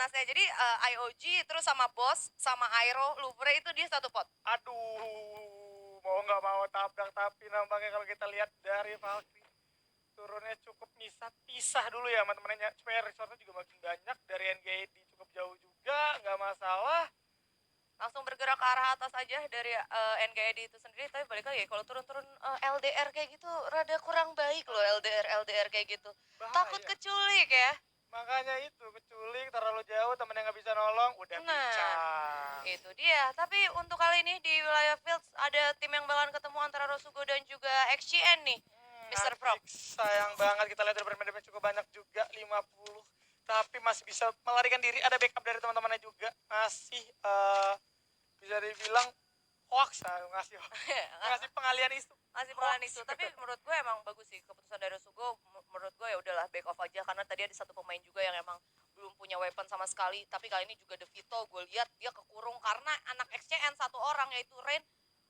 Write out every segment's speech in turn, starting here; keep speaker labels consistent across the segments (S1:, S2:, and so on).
S1: atasnya. Jadi IOG terus sama Boss sama Aero Louvre itu dia satu pot.
S2: Aduh, mau nggak mau tabrak, tapi nampaknya kalau kita lihat dari Valkyrie turunnya cukup pisah dulu ya teman-temannya, supaya resource juga makin banyak. Dari NGD cukup jauh juga, nggak masalah.
S1: Langsung bergerak ke arah atas aja dari NGD itu sendiri. Tapi balik lagi kalau turun-turun LDR kayak gitu rada kurang baik loh, LDR kayak gitu. Takut
S2: Bahaya.
S1: keculik ya.
S2: Makanya itu, keculik terlalu jauh, temen yang nggak bisa nolong, udah
S1: Nah,
S2: pincang.
S1: itu dia. Tapi untuk kali ini di wilayah Fields ada tim yang bakalan ketemu antara Rosugo dan juga XCN nih, Mr. Frog.
S2: Asik, sayang banget kita lihat dari bermain cukup banyak juga, 50. Tapi masih bisa melarikan diri, ada backup dari teman-temannya juga. Masih bisa dibilang hoax, ngasih pengalian isu.
S1: Masih pengalian isu, tapi menurut gue emang bagus sih keputusan dari Rosugo. Menurut gue ya udahlah back off aja, karena tadi ada satu pemain juga yang emang belum punya weapon sama sekali. Tapi kali ini juga Devito gue lihat dia kekurung karena anak XCN satu orang yaitu Rain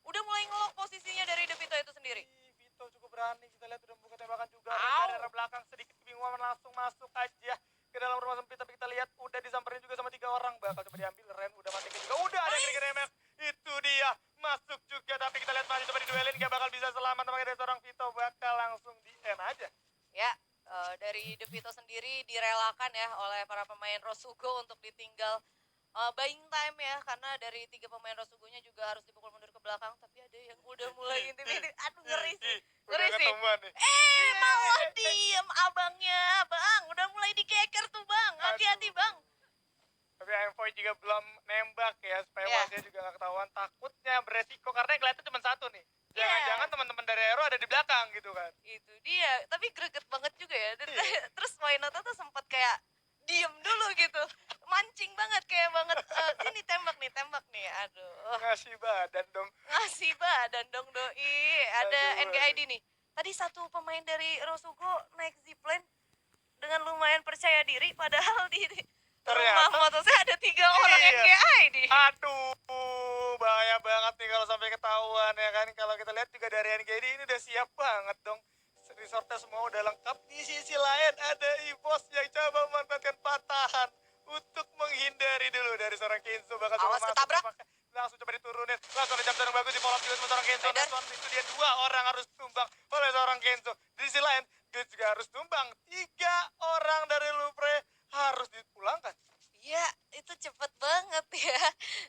S1: udah mulai ngelok posisinya dari Devito itu sendiri.
S2: Vito cukup berani, kita lihat udah membuka tembakan juga. Dari arah belakang sedikit kebingungan, langsung masuk aja ke dalam rumah sempit. Tapi kita lihat udah disamperin juga sama 3 orang. Bakal coba diambil, Ren udah mati juga. Udah ada kira-kira MF, itu dia masuk juga. Tapi kita lihat masih coba diduelin, gak bakal bisa selamat. Namanya dari seorang Vito bakal langsung di end aja.
S1: Ya, dari Devito sendiri direlakan ya oleh para pemain Rosugo untuk ditinggal buying time ya, karena dari 3 pemain Rosugonya juga harus dipukul mundur ke belakang. Tapi ada yang udah mulai intimidating. Aduh, ngeri sih. Ngeri sih. Malah diem abangnya. Bang, udah mulai dikeker tuh bang. Hati-hati bang.
S2: Tapi Envoy juga belum nembak ya, supaya wasnya juga gak ketahuan. Takutnya beresiko, karena yang kelihatan cuma satu nih. Jangan-jangan teman-teman dari Aero ada di belakang gitu kan.
S1: Itu dia, tapi greget banget juga ya. Terus Wainata tuh sempat kayak diem dulu gitu, mancing banget kayak banget, sini tembak nih, aduh.
S2: Ngasih badan dong
S1: Doi. Ada NGID nih. Tadi satu pemain dari Rosugo naik zipline dengan lumayan percaya diri, padahal di rumah motosnya ada 3 orang NGID.
S2: Aduh, bahaya banget nih kalau sampai ketahuan ya kan. Kalau kita lihat juga dari NGD ini udah siap banget dong. Resortnya semua udah lengkap. Di sisi lain ada EVOS yang coba memanfaatkan patahan untuk menghindari dulu dari seorang Kenzo. Bakal coba masuk,
S1: ketabrak.
S2: langsung coba diturunin. Langsung ada jam yang bagus di follow up juga sama seorang Kenzo. Itu dia 2 orang harus tumbang oleh seorang Kenzo. Di sisi lain, Glitch juga harus tumbang. 3 orang dari Louvre harus dipulangkan.
S1: Ya, itu cepet banget ya.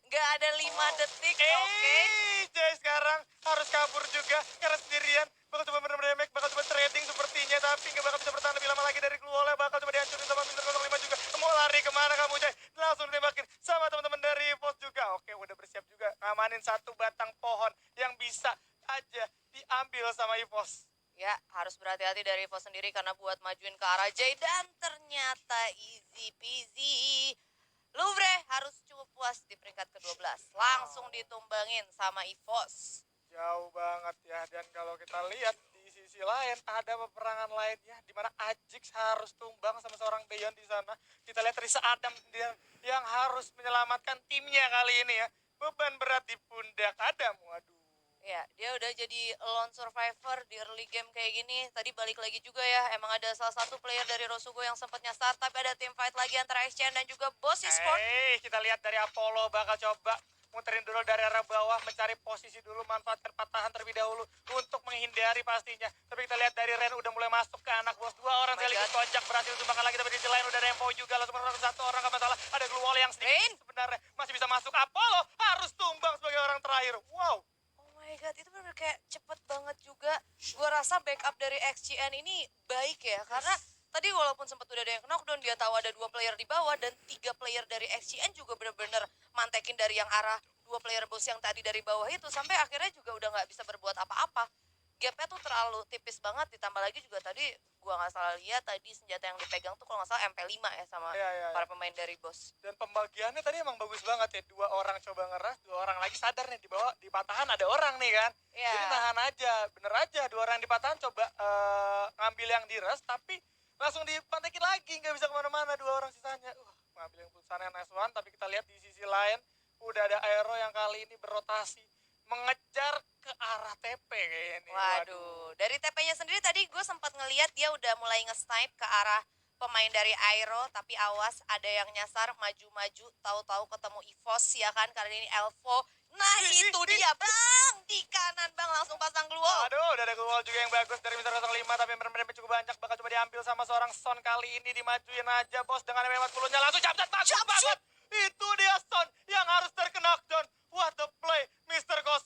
S1: Gak ada 5 detik, oke.
S2: Jay sekarang harus kabur juga karena sendirian. Bakal coba bener-bener bakal coba trading sepertinya, tapi gak bakal bisa bertahan lebih lama lagi dari Gluole. Bakal coba dihancurin sama Mr. 05 juga. Mau lari kemana kamu, Jay? Langsung ditembakin sama teman-teman dari Pos juga. Oke, udah bersiap juga ngamanin satu batang pohon yang bisa aja diambil sama Ivos.
S1: Ya, harus berhati-hati dari EVO sendiri karena buat majuin ke arah Jay, dan ternyata easy peasy. Louvre harus cukup puas di peringkat ke-12. Langsung ditumbangin sama EVOS.
S2: Jauh banget ya, dan kalau kita lihat di sisi lain ada peperangan lainnya di mana Ajix harus tumbang sama seorang Beyon di sana. Kita lihat Risa Adam dia yang harus menyelamatkan timnya kali ini ya. Beban berat di pundak Adam, waduh.
S1: Ya, dia udah jadi lone survivor di early game kayak gini. Tadi balik lagi juga ya, emang ada salah satu player dari Rosugo yang sempat nyasar, tapi ada tim fight lagi antara XCN dan juga Boss Esport.
S2: Kita lihat dari Apollo bakal coba muterin dulu dari arah bawah, mencari posisi dulu, manfaatkan patahan terlebih dahulu untuk menghindari pastinya. Tapi kita lihat dari Ren udah mulai masuk ke anak bos. 2 orang sekaligus kocak berhasil tumbangkan lagi, tapi di sisi lain udah ada Empo juga. Langsung menurut 1 orang, gak masalah. Ada Gluole yang sedikit sebenarnya masih bisa masuk. Apollo harus tumbang sebagai orang terakhir. Wow.
S1: Oh my god, itu bener kayak cepet banget juga. Gua rasa backup dari XCN ini baik ya, karena tadi walaupun sempat udah ada yang knockdown, dia tahu ada 2 player di bawah, dan 3 player dari XCN juga bener-bener mantekin dari yang arah 2 player bos yang tadi dari bawah itu, sampai akhirnya juga udah nggak bisa berbuat apa-apa. Gapnya tuh terlalu tipis banget, ditambah lagi juga tadi gua nggak salah lihat tadi senjata yang dipegang tuh kalau nggak salah MP5 ya sama para pemain dari bos.
S2: Dan pembagiannya tadi emang bagus banget ya, 2 orang coba ngeras, 2 orang lagi sadar nih di bawah di patahan ada orang nih kan. Jadi tahan aja, bener aja 2 orang di patahan coba ngambil yang diras, tapi langsung dipantekin lagi, nggak bisa kemana-mana 2 orang sisanya. Ngambil yang putusannya nice one. Tapi kita lihat di sisi lain udah ada Aero yang kali ini berotasi mengejar ke arah TP kayaknya nih.
S1: Waduh, dari TP-nya sendiri tadi gue sempat ngelihat dia udah mulai nge-snipe ke arah pemain dari Aero, tapi awas ada yang nyasar maju-maju, tahu-tahu ketemu EVOS ya kan, karena ini Elvo. Nah itu dia bang, di kanan bang langsung pasang glue wall.
S2: Aduh, udah ada gol juga yang bagus dari Mister 05, tapi merem cukup banyak, bakal coba diambil sama seorang Son. Kali ini dimajuin aja bos dengan M40-nya, langsung jump shot, bagus banget. Itu dia Son yang harus terknockdown. What the play Mister 05.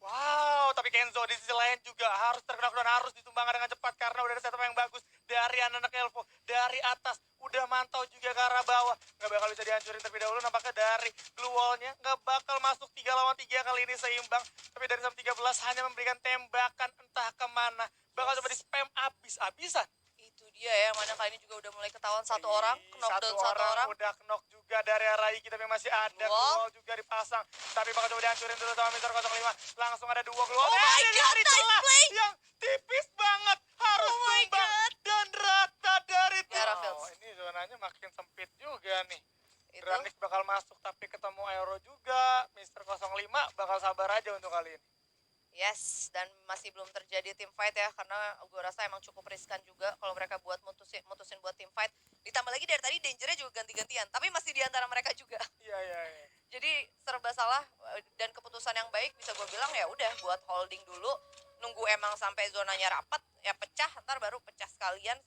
S2: Wow, tapi Kenzo di sisi lain juga harus terknockdown, harus ditumbangkan dengan cepat karena udah ada setup yang bagus dari anak-anak Elvo. Dari atas udah mantau juga ke arah bawah, nggak bakal bisa dihancurin terlebih dahulu. Nampaknya dari glue wall-nya nggak bakal masuk 3 lawan 3 kali ini seimbang, tapi dari 13 hanya memberikan tembakan entah kemana, bakal coba di spam abis-abisan.
S1: Itu dia ya, mana kali ini juga udah mulai ketahuan satu orang, knockdown satu orang.
S2: Udah knock juga dari arah Iki, tapi masih ada glue wall juga dipasang, tapi bakal coba dihancurin dulu sama Mister 05. Langsung ada 2 glue wall.
S1: Oh my god, nice play!
S2: Yang tipis banget, harus tumbang dan rata dari ini zonanya makin sempit juga nih. Dranix bakal masuk tapi ketemu Aero juga. Mister 05 bakal sabar aja untuk kali ini.
S1: Yes, dan masih belum terjadi team fight ya, karena gue rasa emang cukup riskan juga kalau mereka buat mutusin buat team fight. Ditambah lagi dari tadi dangernya juga ganti-gantian, tapi masih di antara mereka juga.
S2: Iya.
S1: Jadi serba salah, dan keputusan yang baik bisa gue bilang ya udah buat holding dulu, nunggu emang sampai zonanya rapat, ya pecah, ntar baru pecah sekalian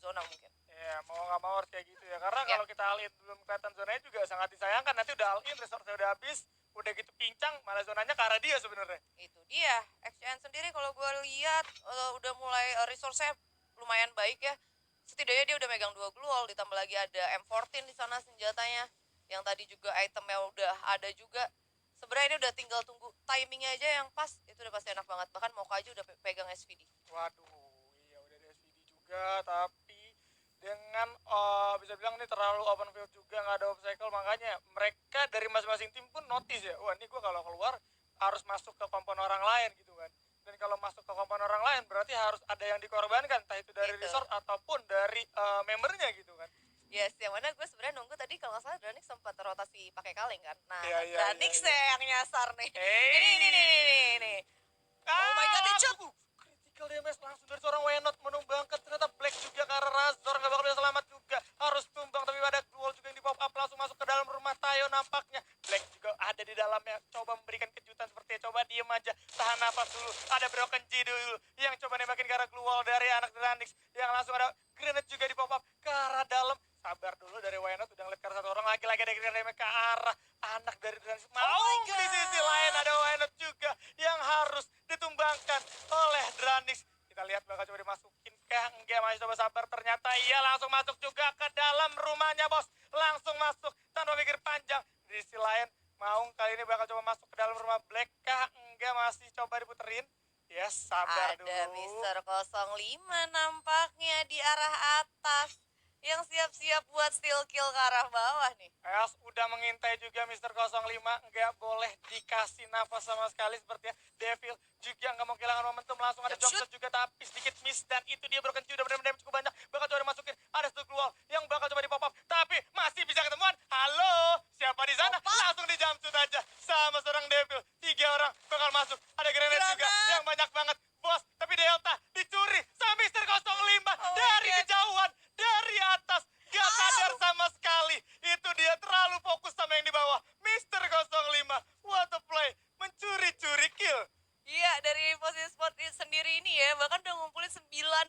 S1: zona mungkin.
S2: Ya mau nggak mau harus kayak gitu ya, karena kalau kita all in belum kelihatan zonanya juga sangat disayangkan. Nanti udah all in, resource udah habis, udah gitu pincang, malah zonanya ke arah dia sebenarnya.
S1: Itu dia, XCN sendiri kalau gue lihat udah mulai resource-nya lumayan baik ya. Setidaknya dia udah megang 2 glue wall, ditambah lagi ada M14 di sana senjatanya. Yang tadi juga itemnya udah ada juga. Sebenarnya ini udah tinggal tunggu timingnya aja yang pas, itu udah pasti enak banget. Bahkan Mocha aja udah pegang SVD.
S2: Waduh, iya udah ada SVD juga, tapi dengan bisa bilang ini terlalu open field juga, nggak ada obstacle, makanya mereka dari masing-masing tim pun notice ya, wah ini gue kalau keluar harus masuk ke kompon orang lain gitu kan. Dan kalau masuk ke kompon orang lain berarti harus ada yang dikorbankan, entah itu dari resort ataupun dari membernya gitu kan.
S1: Yes, yang mana gue sebenarnya nunggu tadi kalau nggak salah Dranix sempat rotasi pakai kaleng kan. Nah,
S2: Iya,
S1: Dranix yang nyasar nih.
S2: Hey.
S1: Ini. Oh my god, headshot.
S2: Critical damage langsung dari seorang Wenot menumbangkan, ternyata Black juga ke arah Razor, nggak bakal bisa selamat juga, harus tumbang, tapi ada duel juga yang di pop up langsung masuk ke dalam rumah Tayo nampaknya. Black juga ada di dalamnya, coba memberikan kejutan seperti coba diem aja, tahan napas dulu, ada Broken G dulu yang coba nembakin ke arah glue wall dari anak Dranix, yang langsung ada grenade juga di pop up ke arah dalam. Sabar dulu dari Wenot, udah ngeliat ke arah satu orang, lagi-lagi ada grenade damage ke arah anak dari Dranix. Di sisi lain ada Wenot juga yang harus ditumbangkan oleh Dranix. Kita lihat bakal coba dimasukin kah? Enggak, masih coba sabar. Ternyata iya langsung masuk juga ke dalam rumahnya bos. Langsung masuk tanpa pikir panjang. Di sisi lain Maung kali ini bakal coba masuk ke dalam rumah Black kah? Enggak, masih coba diputerin. Yes, sabar dulu.
S1: Ada Mister 05 nampaknya di arah atas yang siap-siap buat steal kill ke arah bawah nih.
S2: Udah mengintai juga Mister 05, nggak boleh dikasih nafas sama sekali sepertinya. Devil juga nggak mau kehilangan momentum, langsung ada jump shot juga tapi sedikit miss, dan itu dia Broken Q udah benar-benar cukup banyak. Bakal coba dimasukin, ada satu glue wall yang bakal coba di pop up, tapi masih bisa ketemuan. Halo, siapa di sana? Langsung di jump shoot aja sama seorang Devil. 3 orang bakal masuk, ada grenade juga yang banyak banget. Bos, tapi Delta dicuri sama Mister 05 dari kejauhan, dari atas. Gak sadar sama sekali. Itu dia terlalu fokus sama yang di bawah. Mister 05, what a play. Mencuri-curi kill.
S1: Iya, dari posisi spot sendiri ini ya, bahkan udah ngumpulin 9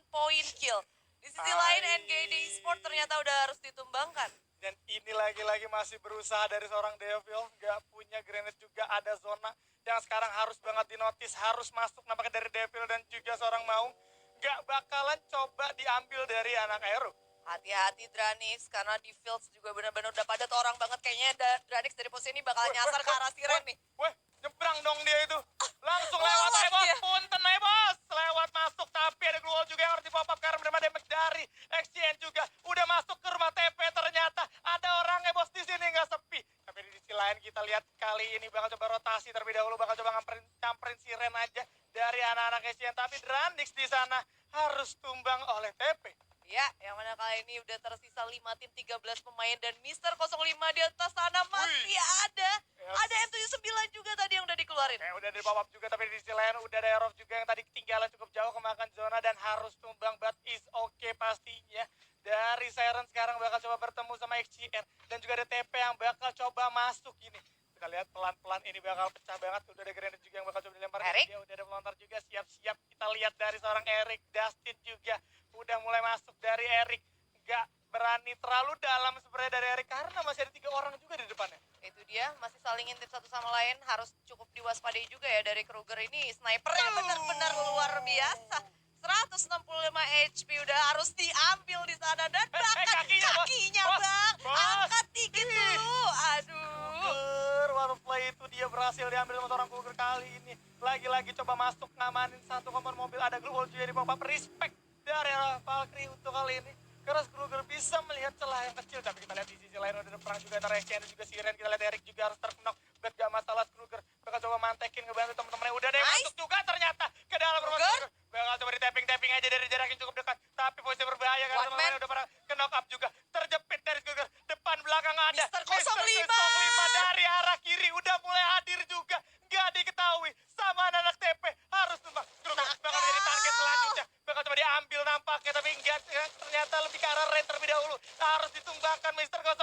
S1: poin kill. Di sisi lain NGD Esport ternyata udah harus ditumbangkan.
S2: Dan ini lagi-lagi masih berusaha dari seorang Devil. Gak punya grenade juga, ada zona yang sekarang harus banget dinotis, harus masuk nampaknya dari Devil dan juga seorang Maung. Gak bakalan coba diambil dari anak Aero.
S1: Hati-hati Dranix, karena di fields juga benar-benar udah padat orang banget. Kayaknya Dranix dari posisi ini bakal nyasar ke arah Siren nih.
S2: Weh, nyebrang dong dia itu. Langsung lewat aja bos, punten aja bos. Lewat masuk, tapi ada glue wall juga yang harus di pop up karena menerima damage dari XCN juga. Udah masuk ke rumah TP, ternyata ada orangnya bos di sini, nggak sepi. Tapi di sisi lain kita lihat kali ini bakal coba rotasi terlebih dahulu, bakal coba nyamperin Siren aja dari anak-anak XCN. Tapi Dranix di sana harus tumbang oleh TP.
S1: Ya, yang mana kali ini udah tersisa 5 tim, 13 pemain, dan Mister 05 di atas sana masih ada.
S2: Yes.
S1: Ada M79 juga tadi yang udah dikeluarin.
S2: Udah di pop up juga, tapi di sisi lain udah ada Aerof juga yang tadi ketinggalan cukup jauh kemakan zona dan harus tumbang, but is okay pastinya. dari Siren sekarang bakal coba bertemu sama XCN dan juga ada TP yang bakal coba masuk ini. Kita lihat pelan-pelan ini bakal pecah banget. Udah ada grenade juga yang bakal coba dilempar.
S1: Erik.
S2: Dia udah ada pelontar juga, siap-siap. Kita lihat dari seorang Erik. Dustin juga udah mulai masuk dari Erik. Gak berani terlalu dalam sebenarnya dari Erik karena masih ada 3 orang juga di depannya.
S1: Itu dia, masih saling intip satu sama lain, harus cukup diwaspadai juga ya dari Kruger ini. Snipernya benar-benar luar biasa. 165 HP udah harus diambil di sana dan bahkan
S2: kakinya, Bos.
S1: kakinya
S2: Bos,
S1: bang
S2: Bos.
S1: angkat dikit dulu. Aduh.
S2: Kruger, waterplay itu dia berhasil diambil sama seorang Kruger kali ini. Lagi-lagi coba masuk ngamanin satu kompon mobil. Ada glue wall juga di bawah. Respect dari Valkyrie untuk kali ini. Karena Kruger bisa melihat celah yang kecil. Tapi kita lihat di sisi lain udah ada perang juga antara XCN dan juga Siren. Kita lihat Erik juga harus terkena. Bet gak masalah Kruger. Bakal coba mantekin ngebantu temen-temennya. Udah deh masuk juga ternyata ke dalam rumah Kruger. Bakal coba di tapping aja dari jarak yang cukup dekat. Tapi posisi berbahaya karena temen-temennya udah pernah ke knock up juga. Terjepit dari Kruger. Depan belakang ada.
S1: Mister 05.
S2: Dari arah kiri udah mulai hadir juga. Gak diketahui sama anak TP. Harus tumbang. Kruger bakal jadi target selanjutnya. Bakal coba diambil nampaknya. Tapi enggak. Ternyata lebih ke arah Ren terlebih dahulu. Harus ditumbangkan Mister 05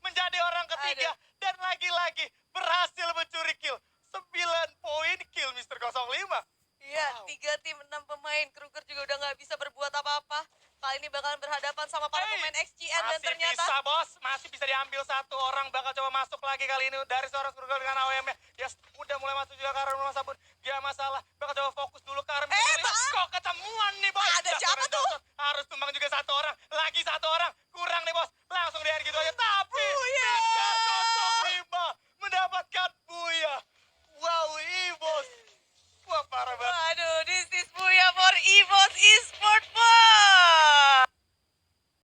S2: menjadi orang ketiga. Dan lagi-lagi berhasil mencuri kill. 9 poin kill Mister 05.
S1: Iya, 3 tim 6 pemain. Kruger juga udah nggak bisa berbuat apa-apa. Kali ini bakalan berhadapan sama para pemain XCN dan ternyata
S2: bisa bos, masih bisa diambil satu orang. Bakal coba masuk lagi kali ini dari seorang Kruger dengan AWM-nya. Dia udah mulai masuk juga ke arah rumah sabun. Gak masalah, bakal coba fokus dulu ke arah kok ketemuan nih bos.
S1: Ada siapa tuh?
S2: Harus tumbang juga satu orang, lagi satu orang. Kurang nih bos, langsung di gitu aja. Tapi
S1: Buya!
S2: Mister 05 mendapatkan Buya. Wow, Evos. Wah parah banget.
S1: Waduh, this is Buya for Evos